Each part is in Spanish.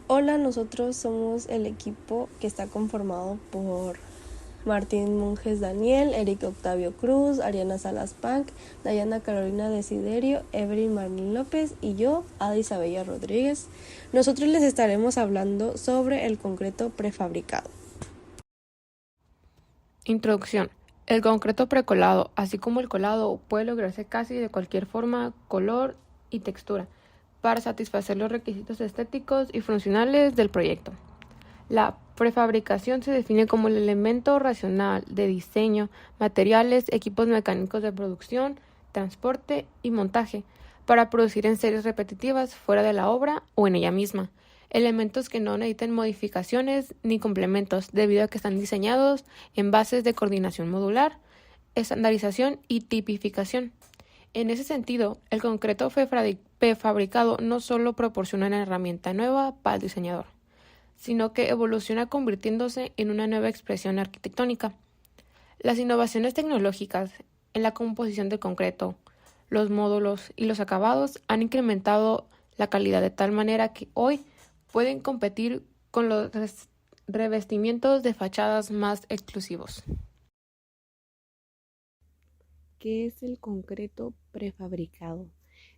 Hola, nosotros somos el equipo que está conformado por Martín Monjes Daniel, Eric Octavio Cruz, Ariana Salas Pank, Dayana Carolina Desiderio, Evelyn Marlene López y yo, Ada Isabella Rodríguez. Nosotros les estaremos hablando sobre el concreto prefabricado. Introducción. El concreto precolado, así como el colado, puede lograrse casi de cualquier forma, color y textura, para satisfacer los requisitos estéticos y funcionales del proyecto. La prefabricación se define como el elemento racional de diseño, materiales, equipos mecánicos de producción, transporte y montaje, para producir en series repetitivas fuera de la obra o en ella misma. Elementos que no necesitan modificaciones ni complementos debido a que están diseñados en bases de coordinación modular, estandarización y tipificación. En ese sentido, el concreto prefabricado no solo proporciona una herramienta nueva para el diseñador, sino que evoluciona convirtiéndose en una nueva expresión arquitectónica. Las innovaciones tecnológicas en la composición del concreto, los módulos y los acabados han incrementado la calidad de tal manera que hoy pueden competir con los revestimientos de fachadas más exclusivos. ¿Qué es el concreto prefabricado?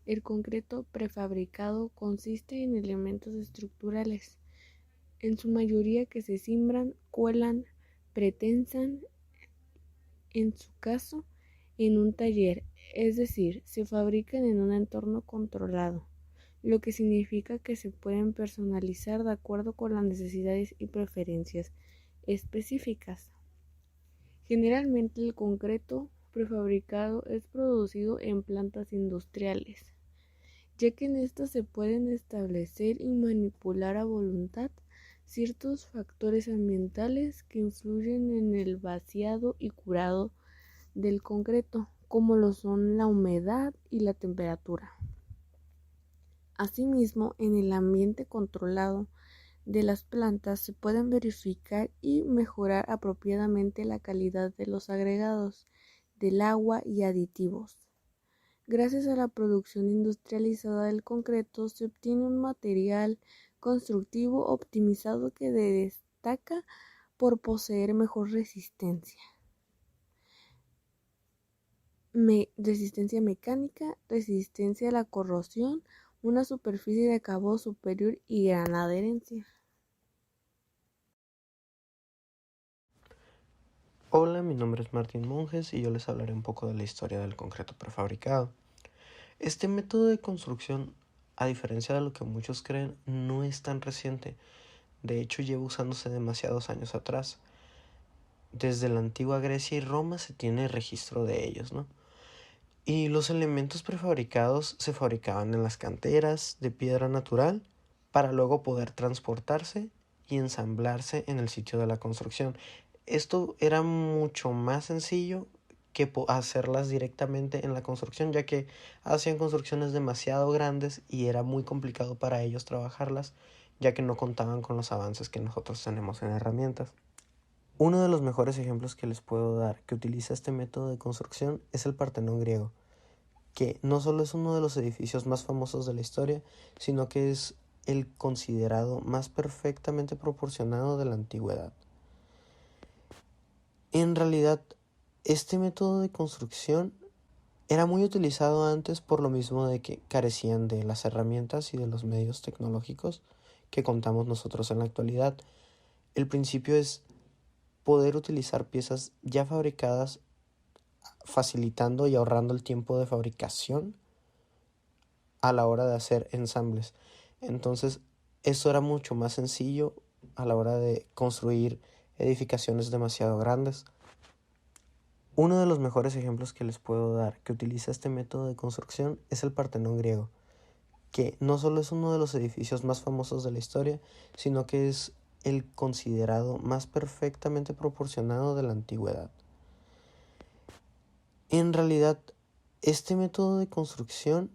El concreto prefabricado consiste en elementos estructurales, en su mayoría que se cimbran, cuelan, pretensan, en su caso, en un taller, es decir, se fabrican en un entorno controlado, lo que significa que se pueden personalizar de acuerdo con las necesidades y preferencias específicas. Generalmente el concreto prefabricado es producido en plantas industriales, ya que en estas se pueden establecer y manipular a voluntad ciertos factores ambientales que influyen en el vaciado y curado del concreto, como lo son la humedad y la temperatura. Asimismo, en el ambiente controlado de las plantas se pueden verificar y mejorar apropiadamente la calidad de los agregados, del agua y aditivos. Gracias a la producción industrializada del concreto se obtiene un material constructivo optimizado que destaca por poseer mejor resistencia mecánica, resistencia a la corrosión, una superficie de acabado superior y gran adherencia. Hola, mi nombre es Martín Monjes y yo les hablaré un poco de la historia del concreto prefabricado. Este método de construcción, a diferencia de lo que muchos creen, no es tan reciente. De hecho, lleva usándose demasiados años atrás. Desde la antigua Grecia y Roma se tiene registro de ellos, ¿no? Y los elementos prefabricados se fabricaban en las canteras de piedra natural para luego poder transportarse y ensamblarse en el sitio de la construcción. Esto era mucho más sencillo que hacerlas directamente en la construcción, ya que hacían construcciones demasiado grandes y era muy complicado para ellos trabajarlas, ya que no contaban con los avances que nosotros tenemos en herramientas. Uno de los mejores ejemplos que les puedo dar que utiliza este método de construcción es el Partenón griego, que no solo es uno de los edificios más famosos de la historia, sino que es el considerado más perfectamente proporcionado de la antigüedad. En realidad, este método de construcción era muy utilizado antes por lo mismo de que carecían de las herramientas y de los medios tecnológicos que contamos nosotros en la actualidad. El principio es poder utilizar piezas ya fabricadas, facilitando y ahorrando el tiempo de fabricación a la hora de hacer ensambles. Entonces, eso era mucho más sencillo a la hora de construir edificaciones demasiado grandes. Uno de los mejores ejemplos que les puedo dar que utiliza este método de construcción es el Partenón griego, que no solo es uno de los edificios más famosos de la historia, sino que es el considerado más perfectamente proporcionado de la antigüedad. En realidad, este método de construcción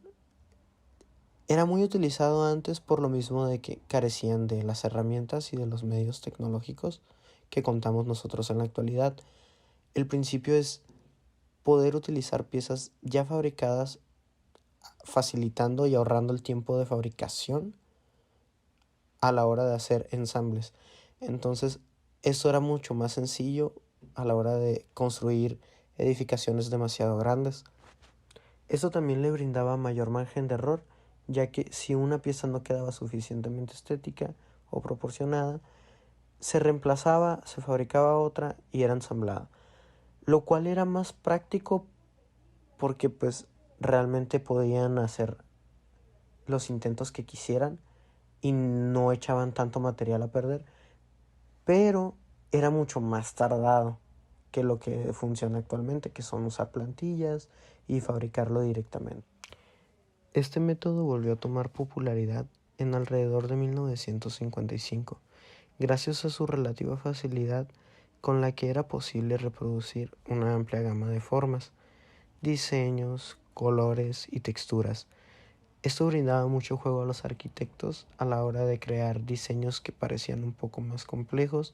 era muy utilizado antes por lo mismo de que carecían de las herramientas y de los medios tecnológicos que contamos nosotros en la actualidad. El principio es poder utilizar piezas ya fabricadas, facilitando y ahorrando el tiempo de fabricación a la hora de hacer ensambles. Entonces, eso era mucho más sencillo a la hora de construir edificaciones demasiado grandes. Eso también le brindaba mayor margen de error, ya que si una pieza no quedaba suficientemente estética o proporcionada, se reemplazaba, se fabricaba otra y era ensamblada, lo cual era más práctico porque pues realmente podían hacer los intentos que quisieran y no echaban tanto material a perder, pero era mucho más tardado que lo que funciona actualmente, que son usar plantillas y fabricarlo directamente. Este método volvió a tomar popularidad en alrededor de 1955, gracias a su relativa facilidad con la que era posible reproducir una amplia gama de formas, diseños, colores y texturas. Esto brindaba mucho juego a los arquitectos a la hora de crear diseños que parecían un poco más complejos,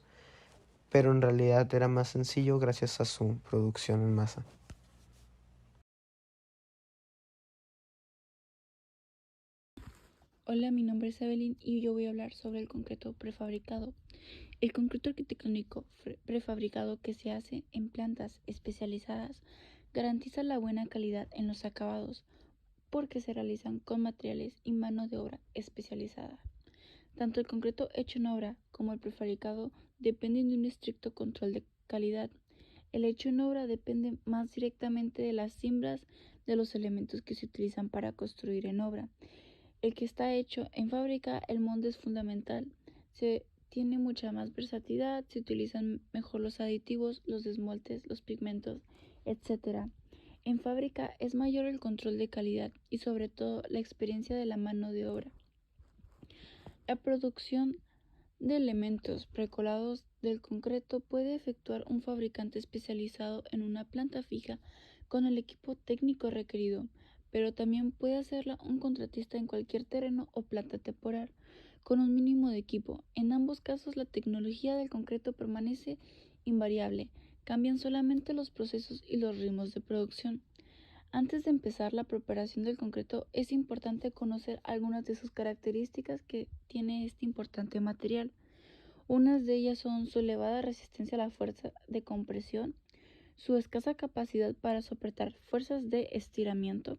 pero en realidad era más sencillo gracias a su producción en masa. Hola, mi nombre es Evelyn y yo voy a hablar sobre el concreto prefabricado. El concreto arquitectónico prefabricado que se hace en plantas especializadas garantiza la buena calidad en los acabados porque se realizan con materiales y mano de obra especializada. Tanto el concreto hecho en obra como el prefabricado dependen de un estricto control de calidad. El hecho en obra depende más directamente de las siembras de los elementos que se utilizan para construir en obra. El que está hecho en fábrica, el molde es fundamental. Se tiene mucha más versatilidad, se utilizan mejor los aditivos, los esmaltes, los pigmentos, etc. En fábrica es mayor el control de calidad y sobre todo la experiencia de la mano de obra. La producción de elementos precolados del concreto puede efectuar un fabricante especializado en una planta fija con el equipo técnico requerido, pero también puede hacerla un contratista en cualquier terreno o planta temporal, con un mínimo de equipo. En ambos casos la tecnología del concreto permanece invariable, cambian solamente los procesos y los ritmos de producción. Antes de empezar la preparación del concreto es importante conocer algunas de sus características que tiene este importante material. Unas de ellas son su elevada resistencia a la fuerza de compresión, su escasa capacidad para soportar fuerzas de estiramiento,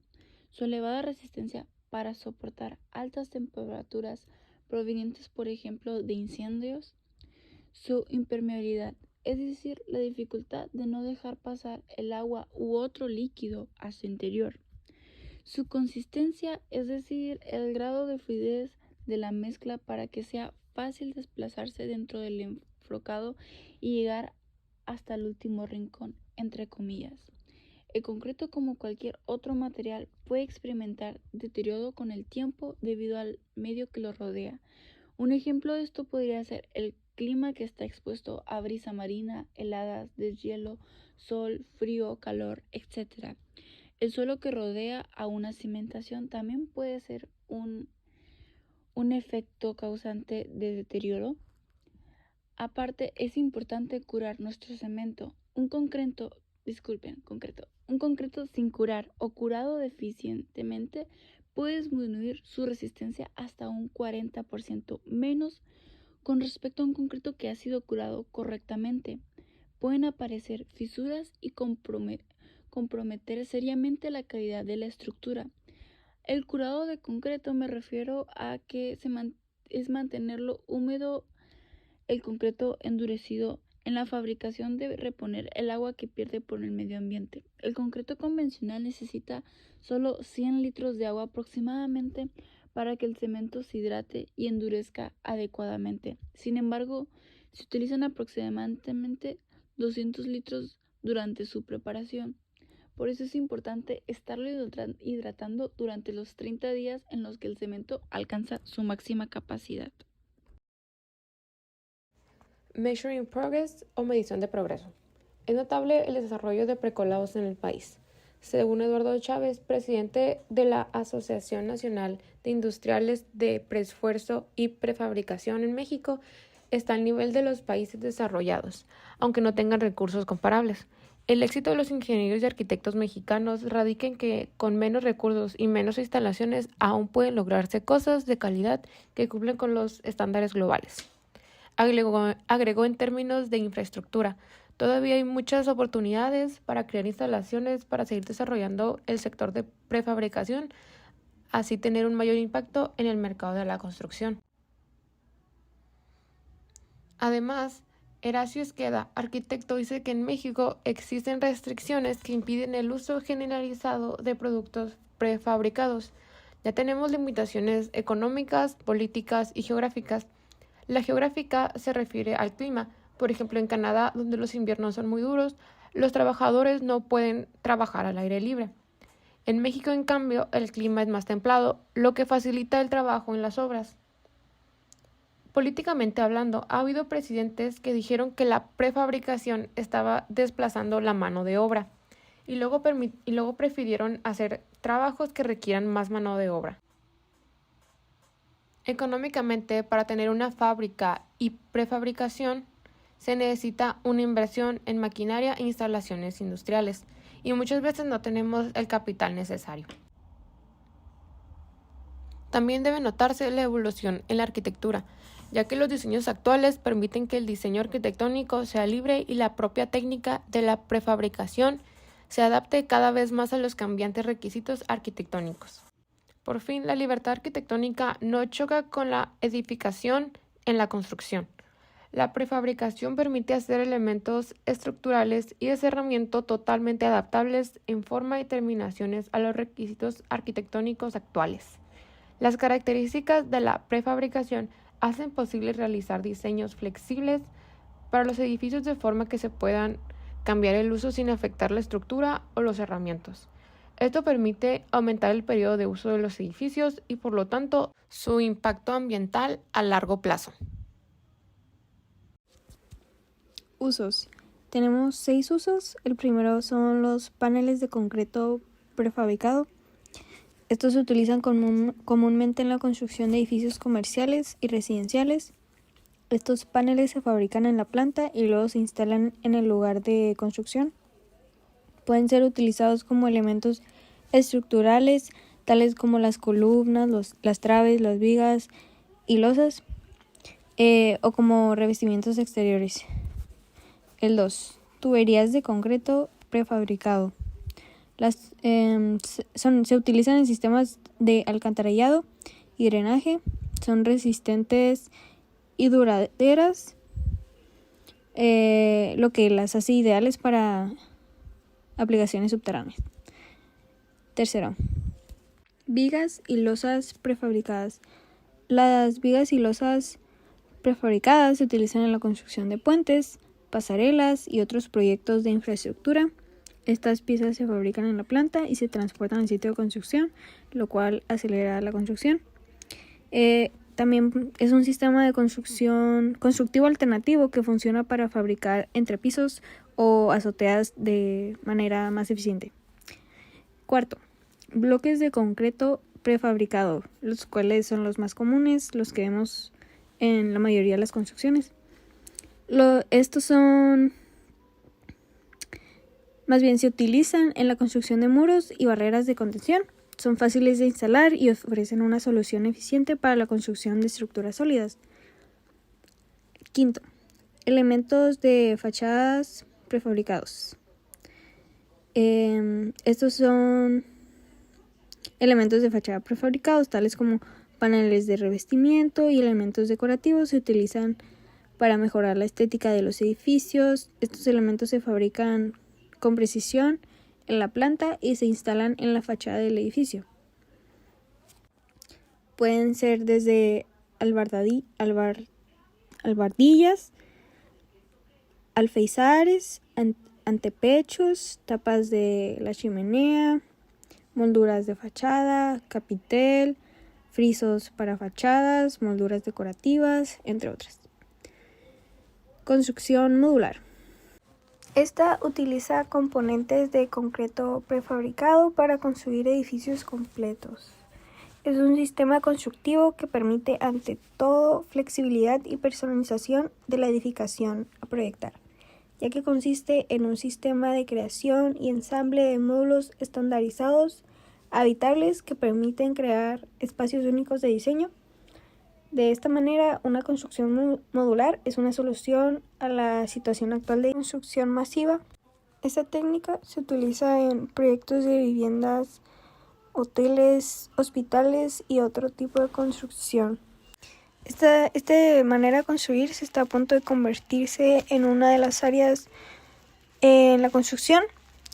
su elevada resistencia para soportar altas temperaturas provenientes, por ejemplo, de incendios, su impermeabilidad, es decir, la dificultad de no dejar pasar el agua u otro líquido a su interior, su consistencia, es decir, el grado de fluidez de la mezcla para que sea fácil desplazarse dentro del enfrocado y llegar hasta el último rincón, entre comillas. El concreto, como cualquier otro material, puede experimentar deterioro con el tiempo debido al medio que lo rodea. Un ejemplo de esto podría ser el clima que está expuesto a brisa marina, heladas, deshielo, sol, frío, calor, etc. El suelo que rodea a una cimentación también puede ser un efecto causante de deterioro. Aparte, es importante curar nuestro cemento. Un concreto sin curar o curado deficientemente puede disminuir su resistencia hasta un 40% menos con respecto a un concreto que ha sido curado correctamente. Pueden aparecer fisuras y comprometer seriamente la calidad de la estructura. El curado de concreto me refiero a que es mantenerlo húmedo, el concreto endurecido. En la fabricación debe reponer el agua que pierde por el medio ambiente. El concreto convencional necesita solo 100 litros de agua aproximadamente para que el cemento se hidrate y endurezca adecuadamente. Sin embargo, se utilizan aproximadamente 200 litros durante su preparación. Por eso es importante estarlo hidratando durante los 30 días en los que el cemento alcanza su máxima capacidad. Measuring Progress o medición de progreso. Es notable el desarrollo de precolados en el país. Según Eduardo Chávez, presidente de la Asociación Nacional de Industriales de Preesfuerzo y Prefabricación en México, está al nivel de los países desarrollados, aunque no tengan recursos comparables. El éxito de los ingenieros y arquitectos mexicanos radica en que con menos recursos y menos instalaciones aún pueden lograrse cosas de calidad que cumplen con los estándares globales. Agregó en términos de infraestructura. Todavía hay muchas oportunidades para crear instalaciones para seguir desarrollando el sector de prefabricación, así tener un mayor impacto en el mercado de la construcción. Además, Horacio Esqueda, arquitecto, dice que en México existen restricciones que impiden el uso generalizado de productos prefabricados. Ya tenemos limitaciones económicas, políticas y geográficas. La geográfica se refiere al clima. Por ejemplo, en Canadá, donde los inviernos son muy duros, los trabajadores no pueden trabajar al aire libre. En México, en cambio, el clima es más templado, lo que facilita el trabajo en las obras. Políticamente hablando, ha habido presidentes que dijeron que la prefabricación estaba desplazando la mano de obra y luego prefirieron hacer trabajos que requieran más mano de obra. Económicamente, para tener una fábrica y prefabricación, se necesita una inversión en maquinaria e instalaciones industriales y muchas veces no tenemos el capital necesario. También debe notarse la evolución en la arquitectura, ya que los diseños actuales permiten que el diseño arquitectónico sea libre y la propia técnica de la prefabricación se adapte cada vez más a los cambiantes requisitos arquitectónicos. Por fin, la libertad arquitectónica no choca con la edificación en la construcción. La prefabricación permite hacer elementos estructurales y de cerramiento totalmente adaptables en forma y terminaciones a los requisitos arquitectónicos actuales. Las características de la prefabricación hacen posible realizar diseños flexibles para los edificios de forma que se puedan cambiar el uso sin afectar la estructura o los cerramientos. Esto permite aumentar el periodo de uso de los edificios y, por lo tanto, su impacto ambiental a largo plazo. Usos. Tenemos 6 usos. El primero son los paneles de concreto prefabricado. Estos se utilizan comúnmente en la construcción de edificios comerciales y residenciales. Estos paneles se fabrican en la planta y luego se instalan en el lugar de construcción. Pueden ser utilizados como elementos estructurales, tales como las columnas, las traves, las vigas y losas, o como revestimientos exteriores. El 2. Tuberías de concreto prefabricado. Se utilizan en sistemas de alcantarillado y drenaje. Son resistentes y duraderas, lo que las hace ideales para aplicaciones subterráneas. Tercero, vigas y losas prefabricadas. Las vigas y losas prefabricadas se utilizan en la construcción de puentes, pasarelas y otros proyectos de infraestructura. Estas piezas se fabrican en la planta y se transportan al sitio de construcción, lo cual acelera la construcción. También es un sistema de constructivo alternativo que funciona para fabricar entrepisos o azoteas de manera más eficiente. Cuarto, bloques de concreto prefabricado, los cuales son los más comunes, los que vemos en la mayoría de las construcciones. Estos son, más bien se utilizan en la construcción de muros y barreras de contención. Son fáciles de instalar y ofrecen una solución eficiente para la construcción de estructuras sólidas. Quinto, elementos de fachadas prefabricados. Estos son elementos de fachada prefabricados, tales como paneles de revestimiento y elementos decorativos. Se utilizan para mejorar la estética de los edificios. Estos elementos se fabrican con precisión en la planta y se instalan en la fachada del edificio. Pueden ser desde albardillas, alféizares, antepechos, tapas de la chimenea, molduras de fachada, capitel, frisos para fachadas, molduras decorativas, entre otras. Construcción modular. Esta utiliza componentes de concreto prefabricado para construir edificios completos. Es un sistema constructivo que permite, ante todo, flexibilidad y personalización de la edificación a proyectar. ya que consiste en un sistema de creación y ensamble de módulos estandarizados, habitables, que permiten crear espacios únicos de diseño. De esta manera, una construcción modular es una solución a la situación actual de construcción masiva. Esta técnica se utiliza en proyectos de viviendas, hoteles, hospitales y otro tipo de construcción. Esta manera de construir se está a punto de convertirse en una de las áreas en la construcción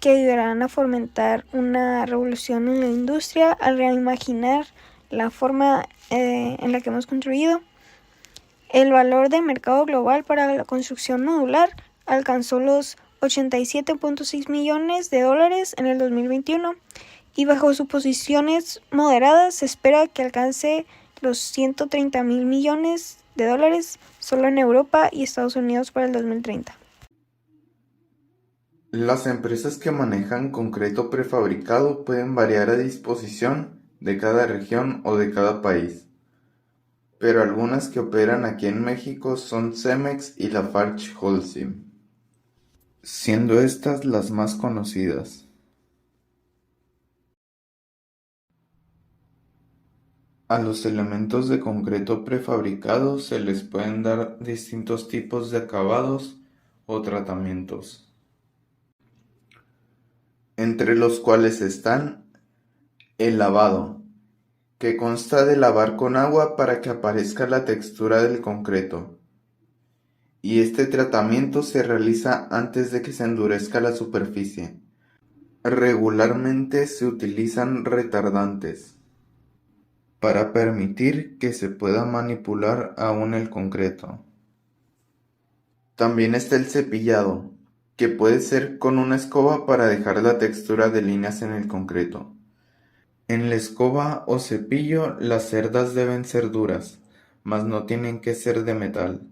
que ayudarán a fomentar una revolución en la industria al reimaginar la forma en la que hemos construido. El valor de mercado global para la construcción modular alcanzó los $87.6 millones en el 2021 y bajo suposiciones moderadas se espera que alcance los $130 mil millones solo en Europa y Estados Unidos para el 2030. Las empresas que manejan concreto prefabricado pueden variar a disposición de cada región o de cada país, pero algunas que operan aquí en México son Cemex y LafargeHolcim, siendo estas las más conocidas. A los elementos de concreto prefabricado se les pueden dar distintos tipos de acabados o tratamientos, entre los cuales están el lavado, que consta de lavar con agua para que aparezca la textura del concreto, y este tratamiento se realiza antes de que se endurezca la superficie. Regularmente se utilizan retardantes para permitir que se pueda manipular aún el concreto. También está el cepillado, que puede ser con una escoba para dejar la textura de líneas en el concreto. En la escoba o cepillo las cerdas deben ser duras, mas no tienen que ser de metal.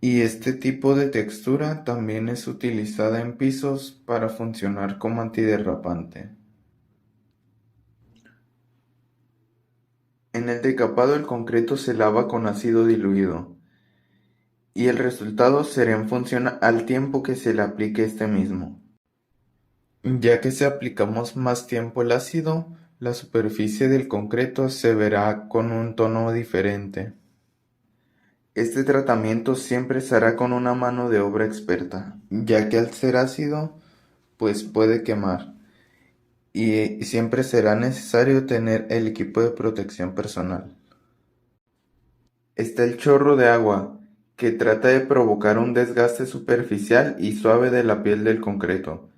Y este tipo de textura también es utilizada en pisos para funcionar como antiderrapante. En el decapado el concreto se lava con ácido diluido y el resultado será en función al tiempo que se le aplique este mismo. Ya que si aplicamos más tiempo el ácido, la superficie del concreto se verá con un tono diferente. Este tratamiento siempre se hará con una mano de obra experta, ya que al ser ácido, pues puede quemar. Y siempre será necesario tener el equipo de protección personal. Está el chorro de agua, que trata de provocar un desgaste superficial y suave de la piel del concreto,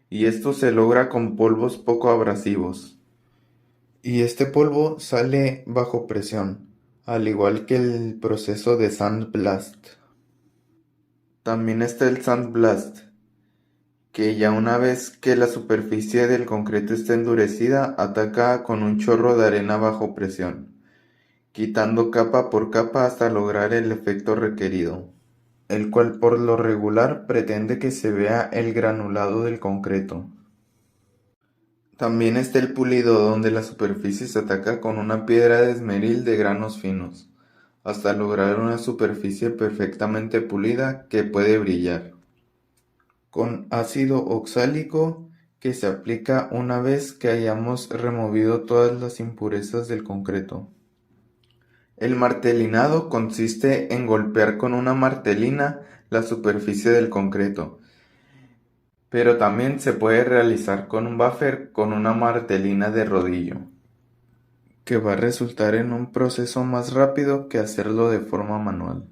y esto se logra con polvos poco abrasivos. Y este polvo sale bajo presión, al igual que el proceso de sandblast. También está el sandblast, que ya una vez que la superficie del concreto está endurecida, ataca con un chorro de arena bajo presión, quitando capa por capa hasta lograr el efecto requerido, el cual por lo regular pretende que se vea el granulado del concreto. También está el pulido, donde la superficie se ataca con una piedra de esmeril de granos finos, hasta lograr una superficie perfectamente pulida que puede brillar. Con ácido oxálico, que se aplica una vez que hayamos removido todas las impurezas del concreto. El martelinado consiste en golpear con una martelina la superficie del concreto, pero también se puede realizar con un buffer con una martelina de rodillo, que va a resultar en un proceso más rápido que hacerlo de forma manual.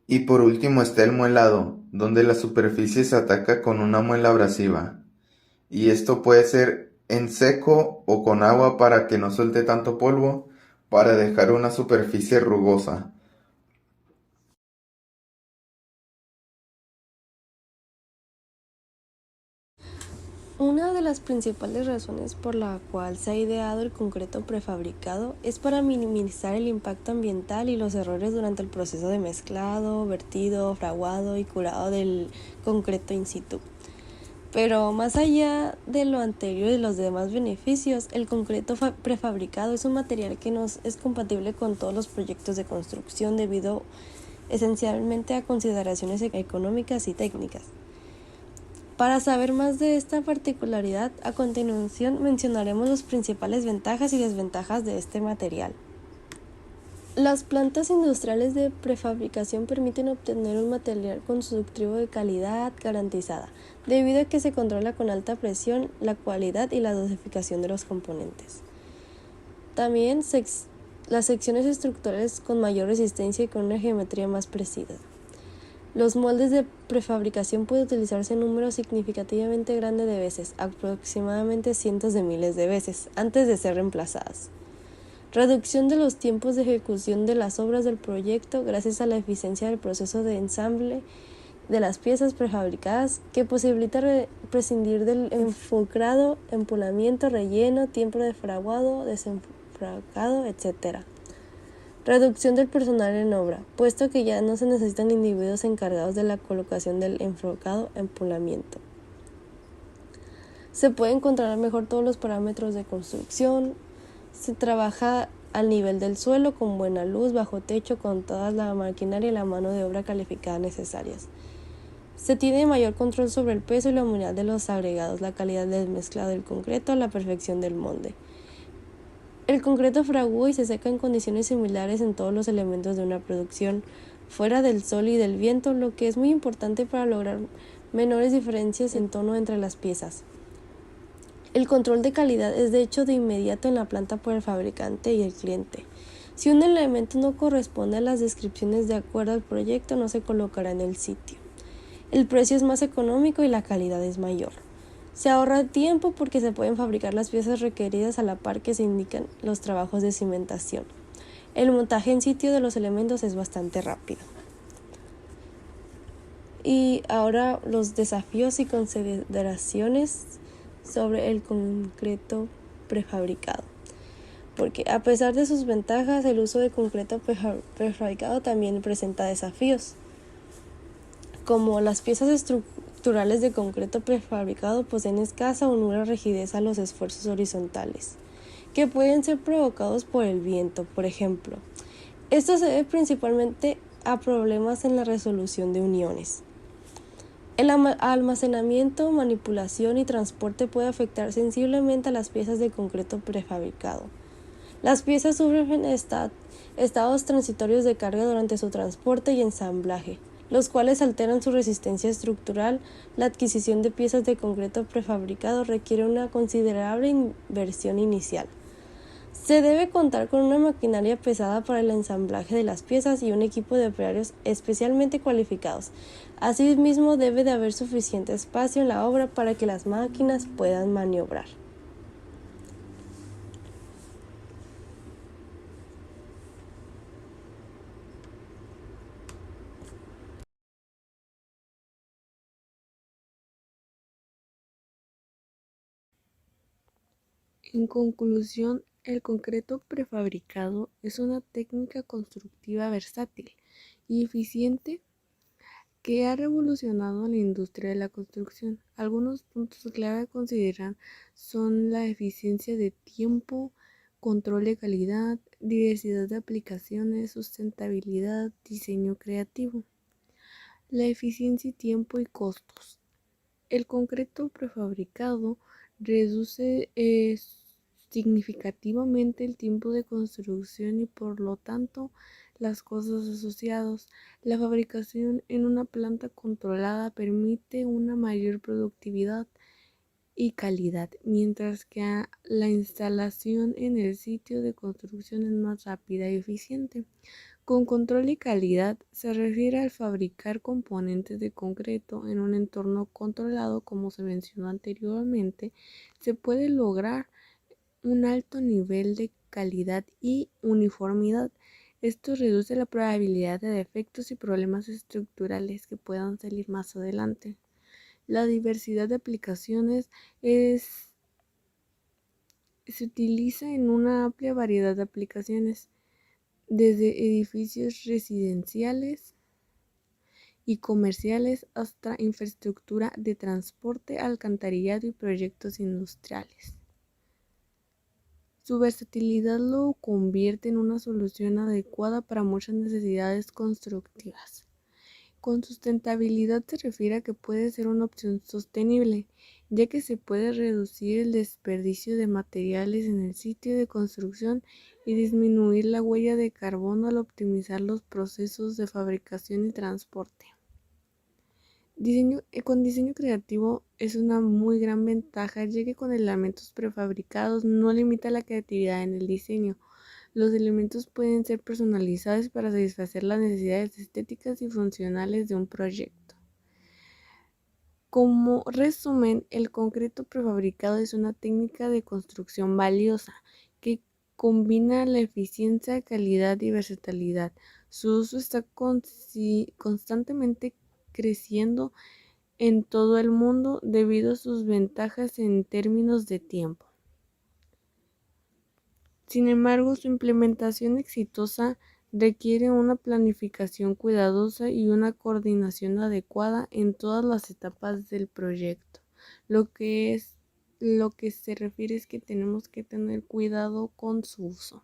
Y por último está el muelado, donde la superficie se ataca con una muela abrasiva, y esto puede ser en seco o con agua para que no suelte tanto polvo, para dejar una superficie rugosa. Una de las principales razones por la cual se ha ideado el concreto prefabricado es para minimizar el impacto ambiental y los errores durante el proceso de mezclado, vertido, fraguado y curado del concreto in situ. Pero más allá de lo anterior y los demás beneficios, el concreto prefabricado es un material que nos es compatible con todos los proyectos de construcción debido esencialmente a consideraciones económicas y técnicas. Para saber más de esta particularidad, a continuación mencionaremos las principales ventajas y desventajas de este material. Las plantas industriales de prefabricación permiten obtener un material constructivo de calidad garantizada, debido a que se controla con alta presión la cualidad y la dosificación de los componentes. También las secciones estructurales con mayor resistencia y con una geometría más precisa. Los moldes de prefabricación pueden utilizarse en números significativamente grandes de veces, aproximadamente cientos de miles de veces, antes de ser reemplazadas. Reducción de los tiempos de ejecución de las obras del proyecto gracias a la eficiencia del proceso de ensamble de las piezas prefabricadas, que posibilita prescindir del enfucrado, empolamiento, relleno, tiempo de fraguado, desenfragado, etc. Reducción del personal en obra, puesto que ya no se necesitan individuos encargados de la colocación del enfrocado, empolamiento. Se pueden controlar mejor todos los parámetros de construcción. Se trabaja al nivel del suelo, con buena luz, bajo techo, con toda la maquinaria y la mano de obra calificada necesarias. Se tiene mayor control sobre el peso y la humedad de los agregados, la calidad del mezclado del concreto, la perfección del molde. El concreto fragúa y se seca en condiciones similares en todos los elementos de una producción, fuera del sol y del viento, lo que es muy importante para lograr menores diferencias en tono entre las piezas. El control de calidad es de hecho de inmediato en la planta por el fabricante y el cliente. Si un elemento no corresponde a las descripciones de acuerdo al proyecto, no se colocará en el sitio. El precio es más económico y la calidad es mayor. Se ahorra tiempo porque se pueden fabricar las piezas requeridas a la par que se indican los trabajos de cimentación. El montaje en sitio de los elementos es bastante rápido. Y ahora los desafíos y consideraciones sobre el concreto prefabricado. Porque a pesar de sus ventajas, el uso de concreto prefabricado también presenta desafíos. Como las piezas estructurales de concreto prefabricado poseen escasa o nula rigidez a los esfuerzos horizontales, que pueden ser provocados por el viento, por ejemplo. Esto se debe principalmente a problemas en la resolución de uniones. El almacenamiento, manipulación y transporte puede afectar sensiblemente a las piezas de concreto prefabricado. Las piezas sufren estados transitorios de carga durante su transporte y ensamblaje, los cuales alteran su resistencia estructural. La adquisición de piezas de concreto prefabricado requiere una considerable inversión inicial. Se debe contar con una maquinaria pesada para el ensamblaje de las piezas y un equipo de operarios especialmente cualificados. Asimismo, debe de haber suficiente espacio en la obra para que las máquinas puedan maniobrar. En conclusión, el concreto prefabricado es una técnica constructiva versátil y eficiente que ha revolucionado la industria de la construcción. Algunos puntos clave a considerar son la eficiencia de tiempo, control de calidad, diversidad de aplicaciones, sustentabilidad, diseño creativo. La eficiencia y tiempo y costos. El concreto prefabricado reduce significativamente el tiempo de construcción y por lo tanto las costos asociados. La fabricación en una planta controlada permite una mayor productividad y calidad, mientras que la instalación en el sitio de construcción es más rápida y eficiente. Con control y calidad se refiere al fabricar componentes de concreto en un entorno controlado, como se mencionó anteriormente. Se puede lograr un alto nivel de calidad y uniformidad. Esto reduce la probabilidad de defectos y problemas estructurales que puedan salir más adelante. La diversidad de aplicaciones se utiliza en una amplia variedad de aplicaciones, desde edificios residenciales y comerciales hasta infraestructura de transporte, alcantarillado y proyectos industriales. Su versatilidad lo convierte en una solución adecuada para muchas necesidades constructivas. Con sustentabilidad se refiere a que puede ser una opción sostenible, ya que se puede reducir el desperdicio de materiales en el sitio de construcción y disminuir la huella de carbono al optimizar los procesos de fabricación y transporte. Con diseño creativo es una muy gran ventaja, ya que con elementos prefabricados no limita la creatividad en el diseño. Los elementos pueden ser personalizados para satisfacer las necesidades estéticas y funcionales de un proyecto. Como resumen, el concreto prefabricado es una técnica de construcción valiosa que combina la eficiencia, calidad y versatilidad. Su uso está constantemente creciendo en todo el mundo debido a sus ventajas en términos de tiempo. Sin embargo, su implementación exitosa requiere una planificación cuidadosa y una coordinación adecuada en todas las etapas del proyecto. Lo que se refiere es que tenemos que tener cuidado con su uso.